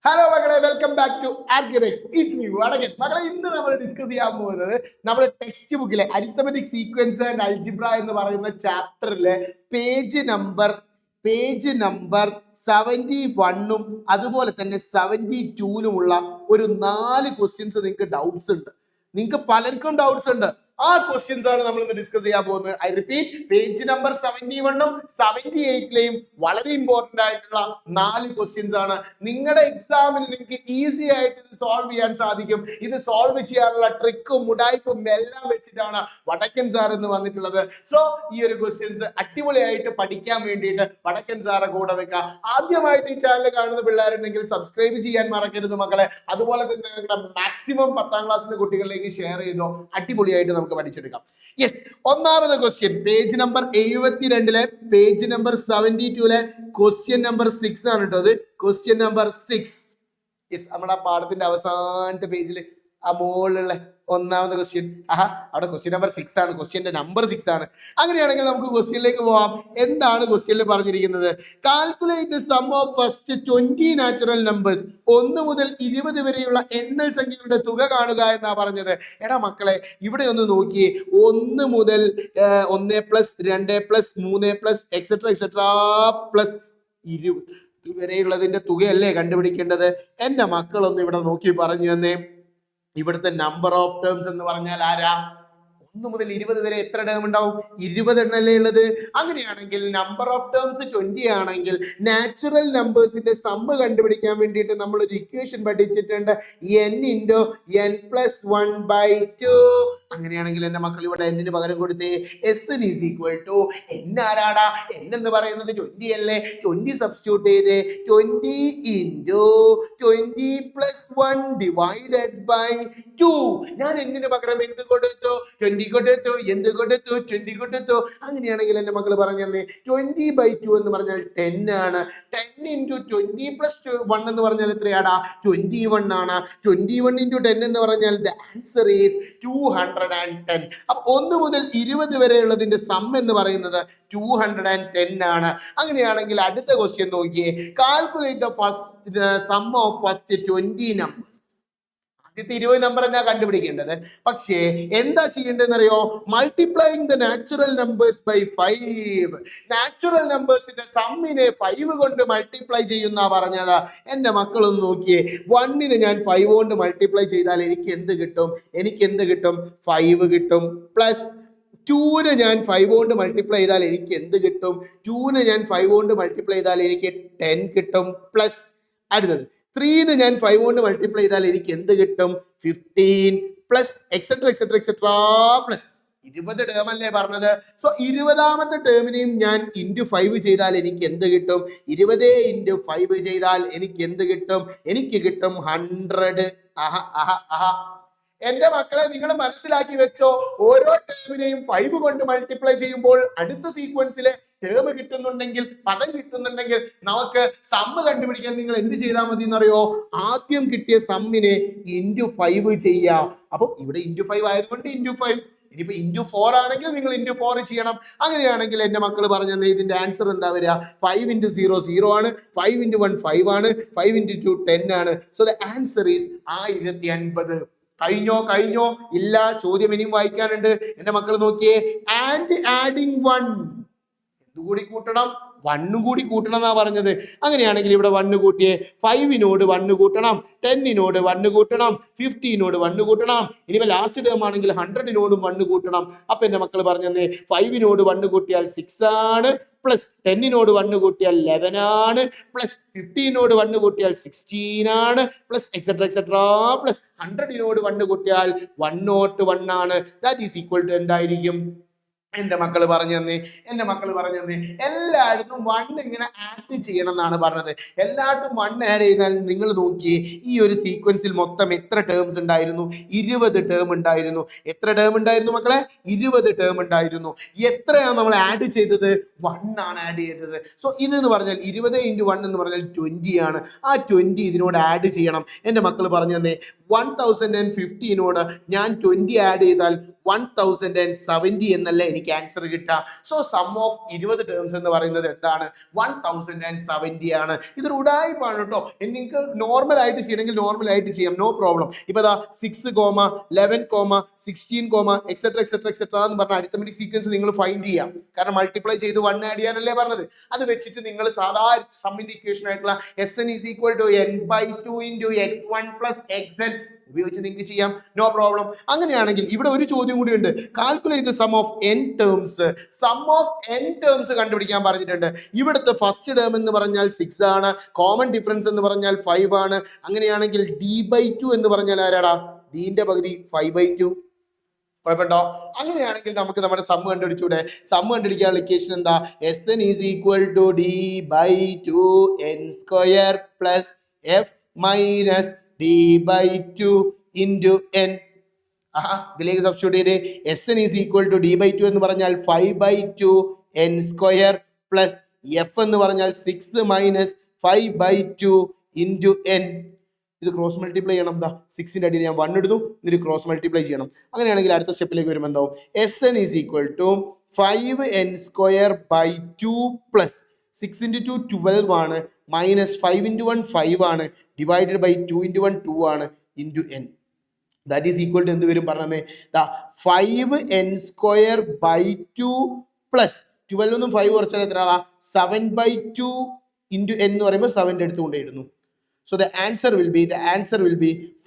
Hello മക്കളെ, welcome back to architects. It's me Vadakan. മക്കളെ, ഇന്ന് നമ്മൾ ഡിസ്കസ് ചെയ്യാൻ പോകുന്നത് നമ്മുടെ ടെക്സ്റ്റ് ബുക്കിലെ അരിത്തമെറ്റിക് സീക്വൻസ് ആൻഡ് അൽജിബ്ര എന്ന് പറയുന്ന ചാപ്റ്ററിലെ പേജ് നമ്പർ 71 അതുപോലെ തന്നെ 72 ഒരു 4 ക്വസ്റ്റ്യൻസ് നിങ്ങൾക്ക് ഡൗട്ട്സ് ഉണ്ട്. നിങ്ങൾക്ക് പലർക്കും ഡൗട്ട്സ് ഉണ്ട്. ആ ക്വസ്റ്റ്യൻസ് ആണ് നമ്മൾ ഇന്ന് ഡിസ്കസ് ചെയ്യാൻ പോകുന്നത്. ഐ റിപ്പീറ്റ്, പേജ് നമ്പർ 71 78 വളരെ ഇമ്പോർട്ടന്റ് ആയിട്ടുള്ള 4 ക്വസ്റ്റ്യൻസ് ആണ്. നിങ്ങളുടെ എക്സാമിന് നിങ്ങൾക്ക് ഈസി ആയിട്ട് ഇത് സോൾവ് ചെയ്യാൻ സാധിക്കും. ഇത് സോൾവ് ചെയ്യാനുള്ള ട്രിക്കും മുടായ്പും എല്ലാം വെച്ചിട്ടാണ് വടക്കൻ സാർ എന്ന് വന്നിട്ടുള്ളത്. സോ ഈ ഒരു ക്വസ്റ്റ്യൻസ് അടിപൊളിയായിട്ട് പഠിക്കാൻ വേണ്ടിയിട്ട് വടക്കൻ സാറെ കൂടെ വെക്കുക. ആദ്യമായിട്ട് ഈ ചാനൽ കാണുന്ന പിള്ളേരുണ്ടെങ്കിൽ സബ്സ്ക്രൈബ് ചെയ്യാൻ മറക്കരുത് മക്കളെ. അതുപോലെ തന്നെ നിങ്ങളുടെ മാക്സിമം 10ാം ക്ലാസ്സിലെ കുട്ടികളിലേക്ക് ഷെയർ ചെയ്തോ. അടിപൊളിയായിട്ട് നമുക്ക് പഠിച്ചെടുക്കാം. യെസ്, ഒന്നാമത്തെ question page number 72 page number 72 question number 6 ആണ് കേട്ടോ. അത് ക്വസ്റ്റ്യൻ നമ്പർ 6. യെസ്, നമ്മുടെ പാഠത്തിന്റെ അവസാനത്തെ പേജിൽ ആ മുകളിലുള്ള ഒന്നാമത്തെ ക്വസ്റ്റ്യൻ. അവിടെ ക്വസ്റ്റ്യൻ നമ്പർ 6 ആണ്. ക്വസ്റ്റ്യന്റെ നമ്പർ 6 ആണ്. അങ്ങനെയാണെങ്കിൽ നമുക്ക് ക്വസ്റ്റ്യനിലേക്ക് പോവാം. എന്താണ് ക്വസ്റ്റ്യനിൽ പറഞ്ഞിരിക്കുന്നത്? Calculate the sum of first 20 natural numbers. 1 മുതൽ 20 വരെയുള്ള എണ്ണൽ സംഖ്യകളുടെ തുക കാണുക എന്നാ പറഞ്ഞത്. എടാ മക്കളെ, ഇവിടെ ഒന്ന് നോക്കിയേ. 1 മുതൽ 1 plus 2 plus 3 plus et cetera plus 20 വരെയുള്ളതിന്റെ തുകയല്ലേ കണ്ടുപിടിക്കേണ്ടത്? എന്റെ മക്കളൊന്ന് ഇവിടെ നോക്കി പറഞ്ഞു തന്നെ. ഇവിടുത്തെ നമ്പർ ഓഫ് ടേംസ് എന്ന് പറഞ്ഞാൽ ആരാ? 1 മുതൽ 20 വരെ എത്ര ടേം ഉണ്ടാവും? 20 എണ്ണല്ലേ ഉള്ളത്. അങ്ങനെയാണെങ്കിൽ നമ്പർ ഓഫ് ടേംസ് 20 ആണെങ്കിൽ നാച്ചുറൽ നമ്പേഴ്സിന്റെ സമ്മ് കണ്ടുപിടിക്കാൻ വേണ്ടിയിട്ട് നമ്മൾ ഒരു ഇക്വേഷൻ പഠിച്ചിട്ടുണ്ട്. n × n+1/2. അങ്ങനെയാണെങ്കിൽ എന്റെ മക്കൾ ഇവിടെ എന്നിന് പകരം കൊടുത്തേ. Sn = n. ആരാടാ? n എന്ന് പറയുന്നത് 20 അല്ലേ? 20 സബ്സ്റ്റിറ്റ്യൂട്ട് ചെയ്തേ. 20 × 20+1/2. ഞാൻ എന്നിന് പകരം എന്ത് കൊടുത്തു? 20 കൊടുത്തു. എന്ത് കൊടുത്തു? 20 കൊടുത്തു. അങ്ങനെയാണെങ്കിൽ എന്റെ മക്കൾ പറഞ്ഞു തന്നെ 20/2 എന്ന് പറഞ്ഞാൽ 10 ആണ്. 10 × 20+1 എന്ന് പറഞ്ഞാൽ എത്രയാടാ? 21 ആണ്. 21 × 10 എന്ന് പറഞ്ഞാൽ the answer is 210. അപ്പൊ 1 മുതൽ 20 വരെയുള്ളതിന്റെ സം എന്ന് പറയുന്നത് 210 ആണ്. അങ്ങനെയാണെങ്കിൽ അടുത്ത ക്വസ്റ്റ്യൻ നോക്കിയേ. Calculate the sum of first 20 numbers. 20 number എന്നാ കണ്ടുപിടിക്കേണ്ടത്. പക്ഷേ എന്താ ചെയ്യേണ്ടതെന്ന് അറിയോ? Multiplying the natural numbers by 5. Natural നമ്പേഴ്സിന്റെ സമ്മിനെ 5 കൊണ്ട് മൾട്ടിപ്ലൈ ചെയ്യുന്ന പറഞ്ഞത്. എന്റെ മക്കളൊന്ന് നോക്കിയേ. 1നെ ഞാൻ 5 കൊണ്ട് മൾട്ടിപ്ലൈ ചെയ്താൽ എനിക്ക് എന്ത് കിട്ടും? 5 കിട്ടും. പ്ലസ് 2നെ ഞാൻ 5 കൊണ്ട് മൾട്ടിപ്ലൈ ചെയ്താൽ എനിക്ക് എന്ത് കിട്ടും? 2നെ ഞാൻ 5 കൊണ്ട് മൾട്ടിപ്ലൈ ചെയ്താൽ എനിക്ക് 10 കിട്ടും. പ്ലസ് അടുത്തത് 3നെ ഞാൻ 5 കൊണ്ട് മൾട്ടിപ്ലൈ ചെയ്താൽ എനിക്ക് എന്ത് കിട്ടും? 15 പ്ലസ് എക്സെട്രാ പ്ലസ് 20 ടേം അല്ലേ പറഞ്ഞത്. സോ 20ാമത്തെ ടേമിനെയും ഞാൻ ഇൻറ്റു 5 ചെയ്താൽ എനിക്ക് എന്ത് കിട്ടും? 20 × 5 ചെയ്താൽ എനിക്ക് എന്ത് കിട്ടും? എനിക്ക് കിട്ടും 100. എന്റെ മക്കളെ, നിങ്ങൾ മനസ്സിലാക്കി വെച്ചോ. ഓരോ ടേമിനെയും 5 കൊണ്ട് മൾട്ടിപ്ലൈ ചെയ്യുമ്പോൾ അടുത്ത സീക്വൻസിലെ ടേം കിട്ടുന്നുണ്ടെങ്കിൽ, പദം കിട്ടുന്നുണ്ടെങ്കിൽ നമുക്ക് സമ്മ് കണ്ടുപിടിക്കാൻ നിങ്ങൾ എന്ത് ചെയ്താൽ മതി എന്നറിയോ? ആദ്യം കിട്ടിയ സമ്മിനെ ഇൻറ്റു 5 ചെയ്യാം. അപ്പൊ ഇവിടെ ഇൻറ്റു 5 ആയതുകൊണ്ട് ഇൻറ്റു 5. ഇനിയിപ്പോ ഇൻറ്റു 4 ആണെങ്കിൽ നിങ്ങൾ ഇൻറ്റു 4 ചെയ്യണം. അങ്ങനെയാണെങ്കിൽ എന്റെ മക്കൾ പറഞ്ഞത് ഇതിന്റെ ആൻസർ എന്താ വരിക? 5 × 0 0 ആണ്. 5 × 1 5 ആണ്. 5 × 2 10 ആണ്. So the answer is 1050. കഴിഞ്ഞോ? ഇല്ല, ചോദ്യം ഇനിയും വായിക്കാനുണ്ട്. എന്റെ മക്കൾ നോക്കിയേ. And adding 1. എന്തുകൂടി കൂട്ടണം? 1 കൂടി കൂട്ടണം എന്നാ പറഞ്ഞത്. അങ്ങനെയാണെങ്കിൽ ഇവിടെ 1 കൂട്ടിയേ. 5നോട് 1 കൂട്ടണം. 10നോട് 1 കൂട്ടണം. 15നോട് 1 കൂട്ടണം. ഇനിയിപ്പോ ലാസ്റ്റ് ടേം ആണെങ്കിൽ 100നോടും 1 കൂട്ടണം. അപ്പൊ എന്റെ മക്കൾ പറഞ്ഞേ 5നോട് 1 കൂട്ടിയാൽ 6 ആണ്. പ്ലസ് 10നോട് 1 കൂട്ടിയാൽ 11 ആണ്. പ്ലസ് 15നോട് 1 കൂട്ടിയാൽ 16 ആണ്. പ്ലസ് എക്സെട്രാ പ്ലസ് 100നോട് 1 കൂട്ടിയാൽ 101 ആണ്. ദാറ്റ് ഈസ് ഈക്വൽ ടു എന്തായിരിക്കും? എന്റെ മക്കൾ പറഞ്ഞു തന്നെ. എല്ലായിടത്തും 1 ഇങ്ങനെ ആഡ് ചെയ്യണം എന്നാണ് പറഞ്ഞത്. എല്ലായിടത്തും 1 ആഡ് ചെയ്താൽ നിങ്ങൾ നോക്കിയേ, ഈ ഒരു സീക്വൻസിൽ മൊത്തം എത്ര ടേംസ് ഉണ്ടായിരുന്നു? 20 ടേം ഉണ്ടായിരുന്നു. എത്ര ടേം ഉണ്ടായിരുന്നു മക്കളെ? 20 ടേം ഉണ്ടായിരുന്നു. എത്രയാണ് നമ്മൾ ആഡ് ചെയ്തത്? 1 ആണ് ആഡ് ചെയ്തത്. സോ ഇതെന്ന് പറഞ്ഞാൽ 20 × 1 എന്ന് പറഞ്ഞാൽ 20 ആണ്. ആ 20 ഇതിനോട് ആഡ് ചെയ്യണം. എന്റെ മക്കൾ പറഞ്ഞു തന്നെ 1015നോട് ഞാൻ 20 ആഡ് ചെയ്താൽ 1070 എന്നല്ലേ എനിക്ക് ആൻസർ കിട്ടുക. സോ സം ഓഫ് 20 ടേംസ് എന്ന് പറയുന്നത് എന്താണ്? 1070 ആണ്. ഇതൊരു ഉടായിപ്പാണ് കേട്ടോ. നിങ്ങൾക്ക് നോർമൽ ആയിട്ട് ചെയ്യണമെങ്കിൽ നോർമൽ ആയിട്ട് ചെയ്യാം, നോ പ്രോബ്ലം. ഇപ്പൊ 6, 11, 16, എക്സെട്ര എക്സെട്ര എക്സെട്ര എന്ന് പറഞ്ഞ അരിത്തമെറ്റിക് സീക്വൻസ് നിങ്ങൾ ഫൈൻഡ് ചെയ്യാം. കാരണം മൾട്ടിപ്ലൈ ചെയ്ത് 1 ആഡ് ചെയ്യാനല്ലേ പറഞ്ഞത്. അത് വെച്ചിട്ട് നിങ്ങൾ സാധാരണ സമ്മിന്റെ ഇക്വേഷൻ ആയിട്ടുള്ള Sn is equal to n/2 into x1 plus xn ഉപയോഗിച്ച് നിങ്ങൾക്ക് ചെയ്യാം, നോ പ്രോബ്ലം. അങ്ങനെയാണെങ്കിൽ ഇവിടെ ഒരു ചോദ്യം കൂടി ഉണ്ട്. Calculate sum of n terms. Sum of n terms കണ്ടുപിടിക്കാൻ പറഞ്ഞിട്ടുണ്ട്. ഇവിടുത്തെ ഫസ്റ്റ് ടേം എന്ന് പറഞ്ഞാൽ 6 ആണ്, കോമൺ ഡിഫറൻസ് എന്ന് പറഞ്ഞാൽ 5 ആണ്. അങ്ങനെയാണെങ്കിൽ d/2 എന്ന് പറഞ്ഞാൽ ആരാടാ? ഡിന്റെ പകുതി 5/2. കുഴപ്പമുണ്ടോ? അങ്ങനെയാണെങ്കിൽ നമുക്ക് നമ്മുടെ സം കണ്ടുപിടിച്ചൂടെ? സം കണ്ടുപിടിക്കാനുള്ള ഇക്വേഷൻ എന്താ? Sn is equal to d/2 n square plus f minus d/2 into n. ഇതിലേക്ക് സബ്സ്റ്റിറ്റ്യൂട്ട് ചെയ്ത് Sn is equal to d/2 എന്ന് പറഞ്ഞാൽ 5/2 n square plus f എന്ന് പറഞ്ഞാൽ 6 minus 5/2 into n. ഇത് ക്രോസ് മൾട്ടിപ്ലൈ ചെയ്യണം. 6ന്റെ അടിയിൽ ഞാൻ 1 ഇടുന്നു, ഇതിന് ക്രോസ് മൾട്ടിപ്ലൈ ചെയ്യണം. അങ്ങനെയാണെങ്കിൽ അടുത്ത സ്റ്റെപ്പിലേക്ക് വരുമ്പോൾ എന്താവും? Sn is equal to 5n square by 2 plus 6 into 2 12 ആണ്, മൈനസ് 5 into 1 5 ആണ്, ഡിവൈഡഡ് ബൈ 2 into 1 2 ആണ്, into n. That is equal to എന്ത് വരും പറഞ്ഞേ? 5n square by 2 പ്ലസ് 12 ഒന്നും 5 കുറച്ചാൽ എത്ര? 7/2 into n എന്ന് പറയുമ്പോൾ 7ന്റെ അടുത്ത് കൊണ്ടിടുന്നു. So the answer will be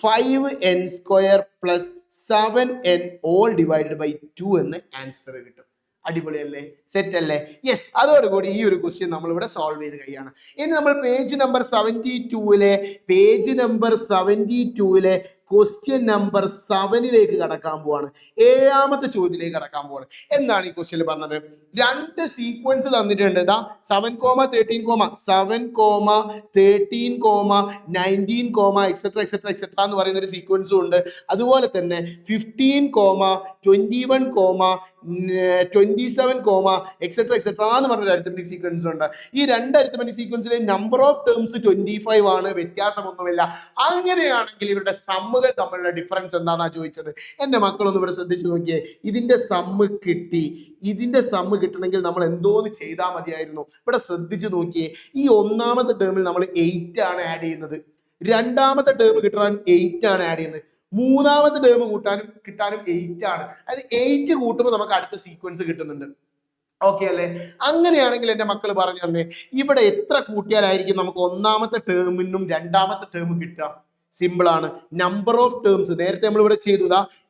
5n square plus 7n all divided by 2 എന്ന് ആൻസർ കിട്ടും. അടിപൊളിയല്ലേ? സെറ്റ് അല്ലേ? യെസ്. അതോടുകൂടി ഈ ഒരു ക്വസ്റ്റ്യൻ നമ്മൾ ഇവിടെ സോൾവ് ചെയ്ത് കഴിയാണ്. ഇനി നമ്മൾ പേജ് നമ്പർ 72-ലെ ക്വസ്റ്റ്യൻ നമ്പർ 7ലേക്ക് കടക്കാൻ പോവാണ്. 7ാമത്തെ ചോദ്യത്തിലേക്ക് കടക്കാൻ പോവാണ്. എന്താണ് ഈ ക്വസ്റ്റ്യൻ പറഞ്ഞത്? 2 സീക്വൻസ് തന്നിട്ടുണ്ട്. 7,13,13,19, എക്സെട്ര എക്സെട്ര എക്സെട്ര എന്ന് പറയുന്ന ഒരു സീക്വൻസും ഉണ്ട്. അതുപോലെ തന്നെ 15, 21, 27, എക്സെട്ര എക്സെട്ര എന്ന് പറഞ്ഞൊരു അരിത്തമെറ്റിക് സീക്വൻസ് ഉണ്ട്. ഈ 2 അരിത്തമെറ്റിക് സീക്വൻസിലെ നമ്പർ ഓഫ് ടേംസ് 25 ആണ്, വ്യത്യാസമൊന്നുമില്ല. അങ്ങനെയാണെങ്കിൽ ഇവരുടെ സമ്മുകൾ തമ്മിലുള്ള ഡിഫറൻസ് എന്താണെന്നാ ചോദിച്ചത്. എൻ്റെ മക്കളൊന്നും ഇവിടെ ശ്രദ്ധിച്ചു നോക്കിയേ. ഇതിന്റെ സമ്മ് കിട്ടി. ഇതിന്റെ സമ്മ് കിട്ടണമെങ്കിൽ നമ്മൾ എന്തോന്ന് ചെയ്താൽ മതിയായിരുന്നു? ഇവിടെ ശ്രദ്ധിച്ചു നോക്കിയേ. ഈ 1ാമത്തെ ടേമിൽ നമ്മൾ 8 ആണ് ആഡ് ചെയ്യുന്നത്. 2ാമത്തെ ടേം കിട്ടാൻ 8 ആണ് ആഡ് ചെയ്യുന്നത്. 3ാമത്തെ ടേം കിട്ടാനും 8 ആണ്. അതായത് 8 കൂട്ടുമ്പോൾ നമുക്ക് അടുത്ത സീക്വൻസ് കിട്ടുന്നുണ്ട്. ഓക്കെ അല്ലേ? അങ്ങനെയാണെങ്കിൽ എൻ്റെ മക്കൾ പറഞ്ഞു തന്നെ, ഇവിടെ എത്ര കൂട്ടിയാലായിരിക്കും നമുക്ക് 1ാമത്തെ ടേമിനും 2ാമത്തെ ടേം കിട്ടുക? സിമ്പിൾ ആണ്. നമ്പർ ഓഫ് ടേംസ് നേരത്തെ നമ്മൾ ഇവിടെ ചെയ്തു.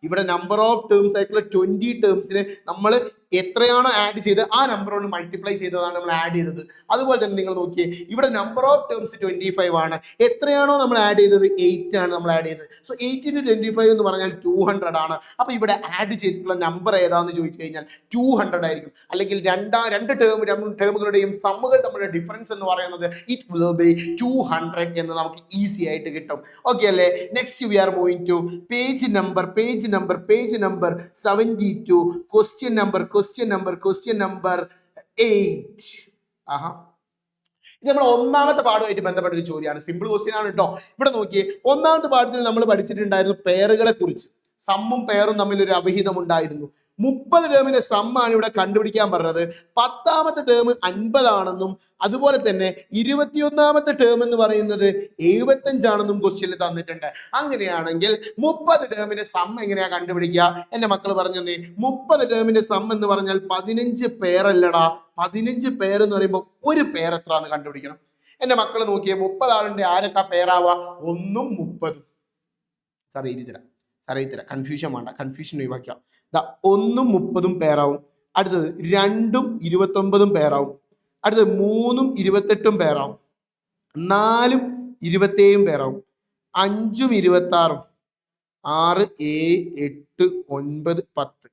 ഇവിടെ നമ്പർ ഓഫ് ടേംസ് ആയിട്ടുള്ള 20 ടേംസിന് നമ്മൾ എത്രയാണോ ആഡ് ചെയ്ത് ആ നമ്പറോട് മൾട്ടിപ്ലൈ ചെയ്തതാണ് നമ്മൾ ആഡ് ചെയ്തത്. അതുപോലെ തന്നെ നിങ്ങൾ നോക്കിയേ, ഇവിടെ നമ്പർ ഓഫ് ടേംസ് 25 ആണ്. എത്രയാണോ നമ്മൾ ആഡ് ചെയ്തത്? 8 ആണ് നമ്മൾ ആഡ് ചെയ്തത്. സോ 8 into 25 എന്ന് പറഞ്ഞാൽ 200 ആണ്. അപ്പൊ ഇവിടെ ആഡ് ചെയ്തിട്ടുള്ള നമ്പർ ഏതാണെന്ന് ചോദിച്ചു കഴിഞ്ഞാൽ 200 ആയിരിക്കും. അല്ലെങ്കിൽ രണ്ട് ടേമുകളുടെയും സമ്മുകൾ തമ്മിലുള്ള ഡിഫറൻസ് എന്ന് പറയുന്നത് ഇറ്റ് വിൽ ബി 200 എന്ന് നമുക്ക് ഈസി ആയിട്ട് കിട്ടും. ഓക്കെ അല്ലേ? Next we are moving to page number 72, question number 8. ഇത് നമ്മൾ 1ാമത്തെ പാഠവുമായിട്ട് ബന്ധപ്പെട്ട ഒരു ചോദ്യമാണ്. സിമ്പിൾ ക്വസ്റ്റ്യൻ ആണ് കേട്ടോ. ഇവിടെ നോക്കിയേ, 1ാമത്തെ പാഠത്തിൽ നമ്മൾ പഠിച്ചിട്ടുണ്ടായിരുന്നു പേറുകളെ കുറിച്ച്. സമ്മും പേറും തമ്മിൽ ഒരു അവിഹിതം ഉണ്ടായിരുന്നു. 30 ടേമിന്റെ സമ്മാണ് ഇവിടെ കണ്ടുപിടിക്കാൻ പറഞ്ഞത്. 10ാമത്തെ ടേം 50 ആണെന്നും അതുപോലെ തന്നെ 21ാമത്തെ ടേം എന്ന് പറയുന്നത് 75 ആണെന്നും ക്വസ്റ്റ്യനിൽ തന്നിട്ടുണ്ട്. അങ്ങനെയാണെങ്കിൽ 30 ടേമിന്റെ സം എങ്ങനെയാ കണ്ടുപിടിക്കുക? എന്റെ മക്കൾ പറഞ്ഞു തന്നെ, 30 ടേമിന്റെ സം എന്ന് പറഞ്ഞാൽ 15 പേരല്ലടാ. 15 പേര് എന്ന് പറയുമ്പോൾ ഒരു പേർ എത്ര എന്ന് കണ്ടുപിടിക്കണം. എന്റെ മക്കൾ നോക്കിയേ, 30 ആളിന്റെ ആരൊക്കെ പേരാവുക? 1ഉം 30ഉം. സാർ എഴുതി തരാം, കൺഫ്യൂഷൻ വേണ്ട, കൺഫ്യൂഷൻ ഒഴിവാക്കാം. 1ഉം 30ഉം പേരാവും. അടുത്തത് 2ഉം 29ഉം പേരാവും. അടുത്തത് 3ഉം 28ഉം പേരാവും. 4ഉം 27 പേരാവും. 5ഉം 26ഉം. 6, 7, 8, 9, 10,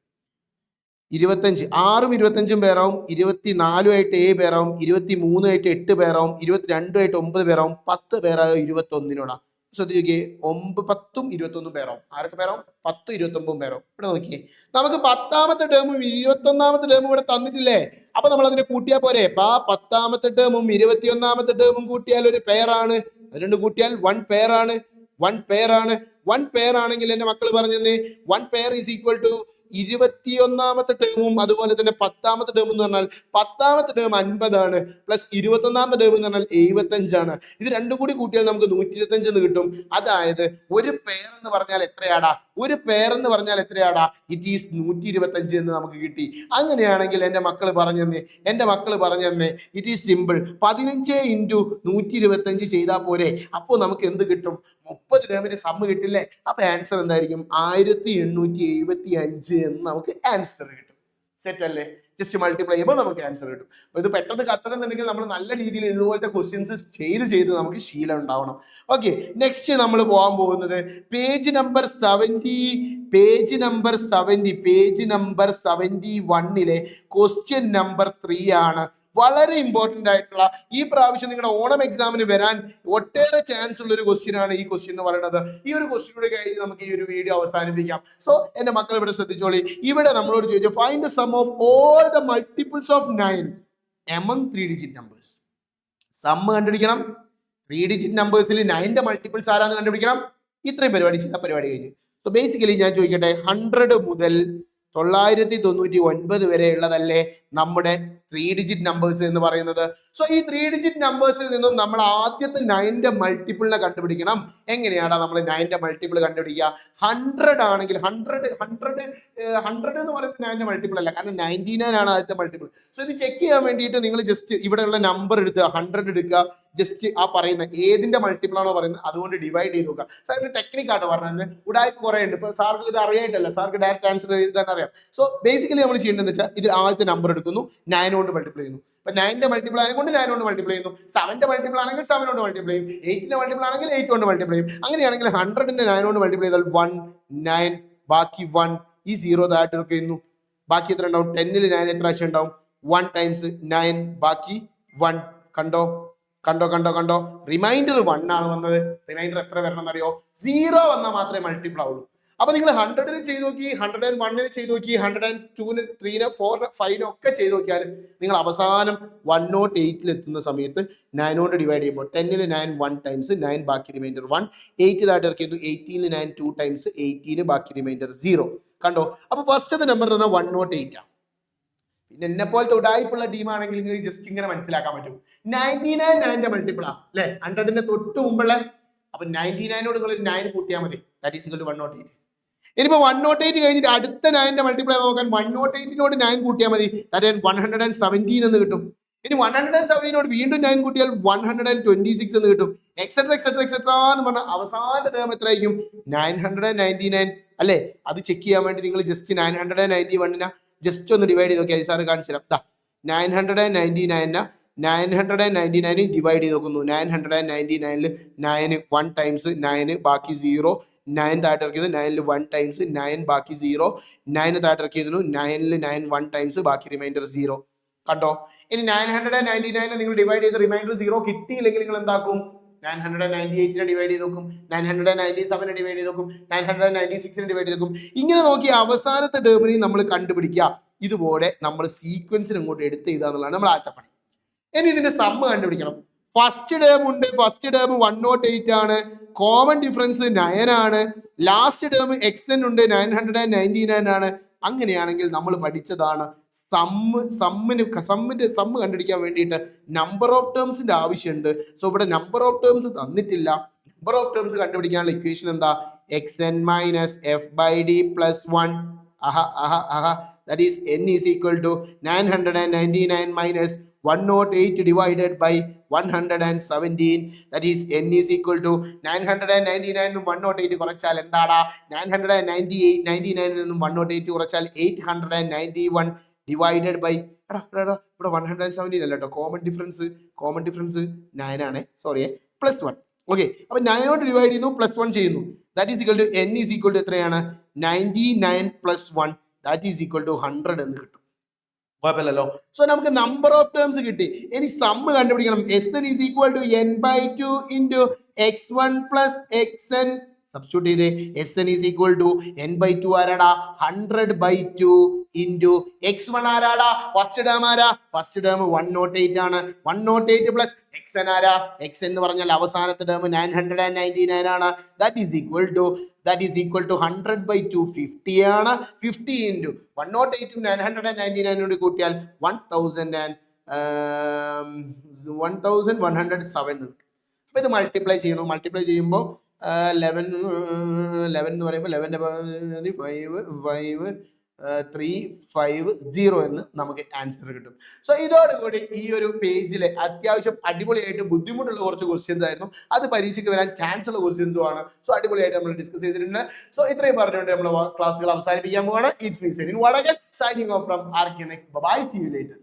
25. 6ഉം 25ഉം പേരാവും. 24ആയിട്ട് 7 പേരാവും. 23ആയിട്ട് 8 പേരാവും. 22ആയിട്ട് 9 പേരാവും. 10 പേരാവും 21നോടാ. ശ്രദ്ധിക്കേ, 9, 10ഉം 21ഉം പേരാവും. ആരൊക്കെ പേരാവും? 10, 29ഉം പേരാവും. ഇവിടെ നോക്കിയേ, നമുക്ക് 10ാമത്തെ ടേമും 21ാമത്തെ ടേമും ഇവിടെ തന്നിട്ടില്ലേ? അപ്പൊ നമ്മൾ അതിനെ കൂട്ടിയാൽ പോരെ? 10ാമത്തെ ടേമും 21ാമത്തെ ടേമും കൂട്ടിയാൽ ഒരു പേരാണ്. അത് 2 കൂട്ടിയാൽ 1 പേരാണ്. വൺ പെയർ ആണെങ്കിൽ എന്റെ മക്കൾ പറഞ്ഞേ one pair is equal to 21ാമത്തെ ടേമും അതുപോലെ തന്നെ 10ാമത്തെ ടേം എന്ന് പറഞ്ഞാൽ 10ാമത്തെ ടേം 50 ആണ് പ്ലസ് 21ാമത്തെ ടേം എന്ന് പറഞ്ഞാൽ 75 ആണ്. ഇത് രണ്ടും കൂടി കൂട്ടിയാൽ നമുക്ക് 125 എന്ന് കിട്ടും. അതായത് ഒരു പെയർ എന്ന് പറഞ്ഞാൽ എത്രയാടാ? ഒരു പെയർ എന്ന് പറഞ്ഞാൽ എത്രയാടാ? ഇറ്റ് ഈസ് 125 എന്ന് നമുക്ക് കിട്ടി. അങ്ങനെയാണെങ്കിൽ എന്റെ മക്കൾ പറഞ്ഞെന്നേ ഇറ്റ് ഈസ് സിമ്പിൾ. 15 ഇൻറ്റു 125 ചെയ്താൽ പോരെ? അപ്പോൾ നമുക്ക് എന്ത് കിട്ടും? 30 ടേമിന്റെ സമ്മ് കിട്ടില്ലേ? അപ്പൊ ആൻസർ എന്തായിരിക്കും? 1875 എന്ന് നമുക്ക് ആൻസർ കിട്ടും. സെറ്റ് അല്ലേ? ജസ്റ്റ് മൾട്ടിപ്ലൈ ചെയ്യുമ്പോൾ നമുക്ക് ആൻസർ കിട്ടും. അപ്പൊ ഇത് പെട്ടെന്ന് കത്തണമെന്നുണ്ടെങ്കിൽ നമ്മൾ നല്ല രീതിയിൽ ഇതുപോലത്തെ ക്വസ്റ്റ്യൻസ് ചെയ്ത് നമുക്ക് ശീലം ഉണ്ടാവണം. ഓക്കെ, നെക്സ്റ്റ് നമ്മൾ പോകാൻ പോകുന്നത് പേജ് നമ്പർ 71 ക്വസ്റ്റ്യൻ നമ്പർ 3 ആണ്. വളരെ ഇമ്പോർട്ടന്റ് ആയിട്ടുള്ള, ഈ പ്രാവശ്യം നിങ്ങളുടെ ഓണം എക്സാമിന് വരാൻ ഒട്ടേറെ ചാൻസ് ഉള്ള ഒരു ക്വസ്റ്റ്യൻ ആണ് ഈ ക്വസ്റ്റ്യൻ എന്ന് പറയുന്നത്. ഈ ഒരു ക്വസ്റ്റ്യനോട് കഴിഞ്ഞ് നമുക്ക് ഈ ഒരു വീഡിയോ അവസാനിപ്പിക്കാം. സോ എന്റെ മക്കൾ ഇവിടെ ശ്രദ്ധിച്ചോളി. ഇവിടെ നമ്മളോട് ചോദിച്ചു find the sum of all the multiples of 9 among 3 digit numbers. Sum കണ്ടുപിടിക്കണം. 3 digit നമ്പേഴ്സിൽ 9ന്റെ മൾട്ടിപ്പിൾസ് ആരാന്ന് കണ്ടുപിടിക്കണം. ഇത്രയും പരിപാടി ചെയ്ത പരിപാടി കഴിഞ്ഞു. സോ ബേസിക്കലി ഞാൻ ചോദിക്കട്ടെ, 100 മുതൽ 999 വരെ ഉള്ളതല്ലേ നമ്മുടെ 3 digit നമ്പേഴ്സ് എന്ന് പറയുന്നത്. സോ ഈ 3 digit നമ്പേഴ്സിൽ നിന്നും നമ്മൾ ആദ്യത്തെ 9ന്റെ മൾട്ടിപ്പിളിനെ കണ്ടുപിടിക്കണം. എങ്ങനെയാണ് നമ്മൾ 9ന്റെ മൾട്ടിപ്പിൾ കണ്ടുപിടിക്കുക? 100 ആണെങ്കിൽ 100 എന്ന് പറയുന്നത് 9ന്റെ മൾട്ടിപ്പിൾ അല്ല, കാരണം 99 ആണ് ആദ്യത്തെ മൾട്ടിപ്പിൾ. സോ ഇത് ചെക്ക് ചെയ്യാൻ വേണ്ടിയിട്ട് നിങ്ങൾ ജസ്റ്റ് ഇവിടെയുള്ള നമ്പർ എടുക്കുക, 100 എടുക്കുക, ജസ്റ്റ് ആ പറയുന്ന ഏതിന്റെ മൾട്ടിപ്പിൾ ആണോ പറയുന്നത് അതുകൊണ്ട് ഡിവൈഡ് ചെയ്ത് നോക്കുക. സാറിന് ടെക്നിക്കായിട്ട് പറഞ്ഞത് ഉടായ്പ കുറേ ഉണ്ട്. ഇപ്പൊ സാർക്ക് ഇത് അറിയായിട്ടല്ല, സാർക്ക് ഡയറക്റ്റ് ആൻസർ എഴുതാൻ അറിയാം. സോ ബേസിക്കലി നമ്മൾ ചെയ്യേണ്ടതെന്ന് വെച്ചാൽ ഇത് ആദ്യത്തെ നമ്പർ എടുക്കുന്നു, 9 കൊണ്ട് മൾട്ടിപ്ലൈ ചെയ്യുന്നു. ഇപ്പൊ 9ന്റെ മൾട്ടിപ്പിൾ ആയതുകൊണ്ട് 9 കൊണ്ട് മൾട്ടിപ്ലൈ ചെയ്യുന്നു. 7ന്റെ മൾട്ടിപ്പിൾ ആണെങ്കിൽ 7 കൊണ്ട് മൾട്ടിപ്ലൈ ചെയ്യും. 8ന്റെ മൾട്ടിപ്പിൾ ആണെങ്കിൽ 8 കൊണ്ട് മൾട്ടിപ്ലൈ ചെയ്യും. അങ്ങനെയാണെങ്കിൽ 100ന്റെ 9 കൊണ്ട് മൾട്ടിപ്ലൈ ചെയ്താൽ 1 9, ബാക്കി 1, ഈ 0 താഴെ എടുക്കുന്നു. ബാക്കി എത്ര ഉണ്ടാവും? 10ൽ 9 എത്ര പ്രാവശ്യം ഉണ്ടാവും? 1 ടൈംസ് 9, ബാക്കി 1. കണ്ടോ? റിമൈൻഡർ 1 ആണ് വന്നത്. റിമൈൻഡർ എത്ര വരണം എന്നറിയോ? 0 വന്നാൽ മാത്രമേ മൾട്ടിപ്പിൾ ആവുള്ളൂ. അപ്പൊ നിങ്ങൾ 100ന് ചെയ്ത് നോക്കി, 101ന് ചെയ്ത് നോക്കി, 102ന് 3ന് 4ന് 5ന് ഒക്കെ ചെയ്ത് നോക്കിയാലും നിങ്ങൾ അവസാനം 108ൽ എത്തുന്ന സമയത്ത് 9 കൊണ്ട് ഡിവൈഡ് ചെയ്യുമ്പോൾ 10ൽ 9 1 ടൈംസ് 9, ബാക്കി റിമൈൻഡർ 1. 8 താഴെ ഇറക്കിയത് 18ൽ 9 2 ടൈംസ് 18, ബാക്കി റിമൈൻഡർ 0. കണ്ടോ? അപ്പൊ ഫസ്റ്റത്തെ നമ്പർ എന്ന് പറഞ്ഞാൽ 108 ആണ്. പിന്നെ എന്നെ പോലത്തെ ഉടായ്പുള്ള ടീമാണെങ്കിൽ നിങ്ങൾക്ക് ജസ്റ്റ് ഇങ്ങനെ മനസ്സിലാക്കാൻ പറ്റും. 99 9ന്റെ മൾട്ടിപ്പിൾ ആണ് അല്ലെ? 100ന്റെ തൊട്ട് മുമ്പുള്ള. അപ്പൊ 99നോട് നിങ്ങൾ 9 കൂട്ടിയാൽ മതി. That is equal to 108. ഇനിയിപ്പോ 108 കഴിഞ്ഞിട്ട് അടുത്ത 9ന്റെ മൾട്ടിപ്പിൾ നോക്കാൻ 108നോട് 9 കൂട്ടിയാൽ മതി. ദാറ്റ് 117 എന്ന് കിട്ടും. ഇനി 117നോട് വീണ്ടും 9 കൂട്ടിയാൽ 126 എന്ന് കിട്ടും. എക്സെട്ര എന്ന് പറഞ്ഞാൽ അവസാന ടേം എത്രയായിരിക്കും? 999 അല്ലെ? അത് ചെക്ക് ചെയ്യാൻ വേണ്ടി നിങ്ങൾ ജസ്റ്റ് 991നെ ജസ്റ്റ് ഒന്ന് ഡിവൈഡ് ചെയ്ത് നോക്കിയാൽ സാറ് കാണിച്ചു തരാം. 999 ഡിവൈഡ് ചെയ്ത് നോക്കുന്നു. 999ൽ 9 1 ടൈംസ് 9, ബാക്കി 0. 9 താഴെ ഇറക്കിയത് 9ൽ 1 ടൈംസ് 9, ബാക്കി 0. 9 താഴെ ഇറക്കിയതിനു 9ൽ 9 1 ടൈംസ്, ബാക്കി റിമൈൻഡർ 0. കണ്ടോ? ഇനി 999 നിങ്ങൾ ഡിവൈഡ് ചെയ്ത് റിമൈൻഡർ 0 കിട്ടിയില്ലെങ്കിൽ നിങ്ങൾ എന്താക്കും? 998നെ ഡിവൈഡ് ചെയ്ത് നോക്കും, 997നെ ഡിവൈഡ് ചെയ്ത് നോക്കും, 996നെ ഡിവൈഡ് ചെയ്ത് നോക്കും. ഇങ്ങനെ നോക്കി അവസാനത്തെ ടേമിനെയും നമ്മൾ കണ്ടുപിടിക്കുക. ഇതുപോലെ നമ്മൾ സീക്വൻസിന് അങ്ങോട്ട് എടുത്ത് എഴുതാന്നുള്ളതാണ് നമ്മൾ ആദ്യത്തെ പണി. ഇനി ഇതിന്റെ സമ്മ് കണ്ടുപിടിക്കണം. ഫസ്റ്റ് ടേം ഉണ്ട്, ഫസ്റ്റ് ടേം 108 ആണ്, കോമൺ ഡിഫറൻസ് 9 ആണ്, ലാസ്റ്റ് ടേം xn ഉണ്ട് 999 ആണ്. അങ്ങനെയാണെങ്കിൽ നമ്മൾ പഠിച്ചതാണ് സമ്മിന്റെ സമ്മ് കണ്ടുപിടിക്കാൻ വേണ്ടിയിട്ട് നമ്പർ ഓഫ് ടേംസിന്റെ ആവശ്യമുണ്ട്. സോ ഇവിടെ നമ്പർ ഓഫ് ടേംസ് തന്നിട്ടില്ല. നമ്പർ ഓഫ് ടേംസ് കണ്ടുപിടിക്കാനുള്ള ഇക്വേഷൻ എന്താ? xn minus f/d plus 1. That is n is equal to 999 minus 108 divided by 117. That is n is equal to 999 108 കുറച്ചാൽ എന്താടാ? 999 നിന്നും 108 കുറച്ചാൽ 891 ഡിവൈഡഡ് ബൈ ഇവിടെ 117 അല്ല കേട്ടോ, കോമൺ ഡിഫറൻസ് 9 ആണ്, സോറി, പ്ലസ് 1. ഓക്കെ, അപ്പൊ 9 കൊണ്ട് ഡിവൈഡ് ചെയ്യുന്നു, പ്ലസ് 1 ചെയ്യുന്നു. That is equal to n is equal to എത്രയാണ്? 99 plus 1, that is equal to 100 എന്ന് കിട്ടും. കുഴപ്പമില്ലല്ലോ. സോ നമുക്ക് നമ്പർ ഓഫ് ടേംസ് കിട്ടി. ഇനി സമ്മ് കണ്ടുപിടിക്കണം. Sn is equal to n/2 into x1 plus xn substitute ചെയ്തേ. Sn is equal to n/2 ആരാടാ 100/2 ഇൻറ്റു x1 ആരാടാ ഫസ്റ്റ് ടേം ആരാ ഫസ്റ്റ് ടേം 108 ആണ്. 108 പ്ലസ് xn ആരാ x എന്ന് പറഞ്ഞാൽ അവസാനത്തെ ടേം 999 ആണ്. ദാറ്റ് ഈസ് ഈക്വൽ ടു 100/2 50 ആണ്. 50 ഇൻറ്റു 108 999 കൊണ്ട് കൂട്ടിയാൽ 1107. അപ്പൊ ഇത് മൾട്ടിപ്ലൈ ചെയ്യണു. മൾട്ടിപ്ലൈ ചെയ്യുമ്പോൾ 11 എന്ന് പറയുമ്പോൾ 11 5 350 എന്ന് നമുക്ക് ആൻസർ കിട്ടും. സോ ഇതോടുകൂടി ഈ ഒരു പേജിലെ അത്യാവശ്യം അടിപൊളിയായിട്ട് ബുദ്ധിമുട്ടുള്ള കുറച്ച് ക്വസ്റ്റ്യൻസ് ആയിരുന്നു. അത് പരീക്ഷയ്ക്ക് വരാൻ ചാൻസ് ഉള്ള ക്വസ്റ്റ്യൻസും ആണ്. സോ അടിപൊളിയായിട്ട് നമ്മൾ ഡിസ്കസ് ചെയ്തിട്ടുണ്ട്. സോ ഇത്രയും പറഞ്ഞുകൊണ്ട് നമ്മൾ ക്ലാസ്സുകൾ അവസാനിപ്പിക്കാൻ പോവാണ്. It's me Senin Vadakan signing off from RKNX. Bye, see you later.